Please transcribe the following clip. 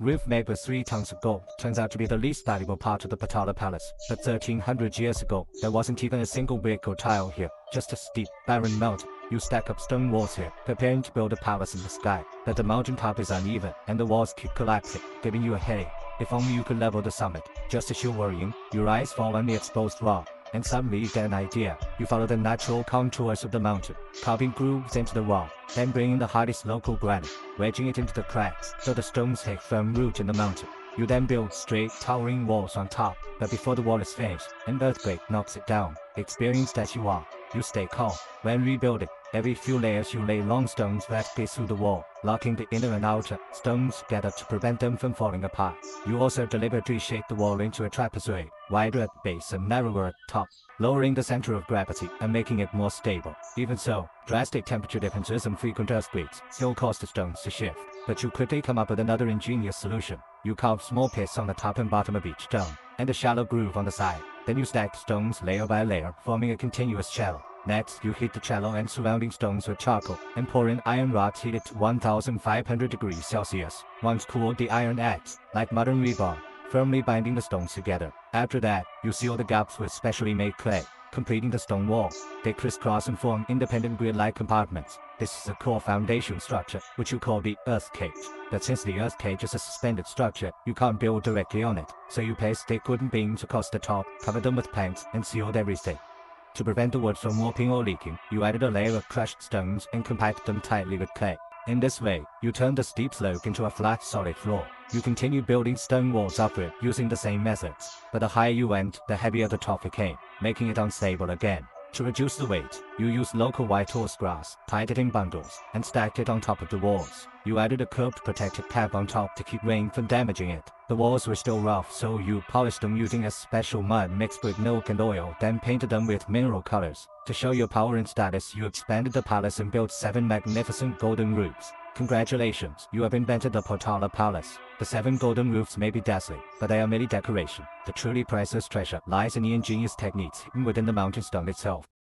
Roof made with 3 tons of gold turns out to be the least valuable part of the Potala Palace. But 1300 years ago, there wasn't even a single brick or tile here, just a steep, barren mountain. You stack up stone walls here, preparing to build a palace in the sky. But the mountain top is uneven, and the walls keep collapsing, giving you a headache. If only you could level the summit. Just as you're worrying, your eyes fall on the exposed rock. And suddenly you get an idea. You follow the natural contours of the mountain, carving grooves into the rock, then bringing the hardest local granite, wedging it into the cracks so the stones take firm root in the mountain. You then build straight, towering walls on top, but before the wall is finished, an earthquake knocks it down. Experienced as you are, you stay calm. When rebuilding, every few layers you lay long stones vertically through the wall, locking the inner and outer stones together to prevent them from falling apart. You also deliberately shape the wall into a trapezoid, wider at the base and narrower at the top, lowering the center of gravity and making it more stable. Even so, drastic temperature differences and frequent earthquakes still cause the stones to shift. But you quickly come up with another ingenious solution. You carve small pits on the top and bottom of each stone, and a shallow groove on the side. Then you stack stones layer by layer, forming a continuous channel. Next, you heat the channel and surrounding stones with charcoal, and pour in iron rods heated to 1500 degrees Celsius. Once cooled, the iron acts like modern rebar, firmly binding the stones together. After that, you seal the gaps with specially made clay, completing the stone wall. They crisscross and form independent grid-like compartments. This is a core foundation structure, which you call the earth cage. But since the earth cage is a suspended structure, you can't build directly on it. So you place thick wooden beams across the top, cover them with planks, and sealed everything. To prevent the wood from warping or leaking, you added a layer of crushed stones and compacted them tightly with clay. In this way, you turn the steep slope into a flat, solid floor. You continue building stone walls upward using the same methods, but the higher you went, the heavier the top became, making it unstable again. To reduce the weight, you used local white horse grass, tied it in bundles, and stacked it on top of the walls. You added a curved protective cap on top to keep rain from damaging it. The walls were still rough, so you polished them using a special mud mixed with milk and oil, then painted them with mineral colors. To show your power and status, you expanded the palace and built 7 magnificent golden roofs. Congratulations, you have invented the Potala Palace. The 7 golden roofs may be dazzling, but they are merely decoration. The truly priceless treasure lies in the ingenious techniques hidden within the mountain stone itself.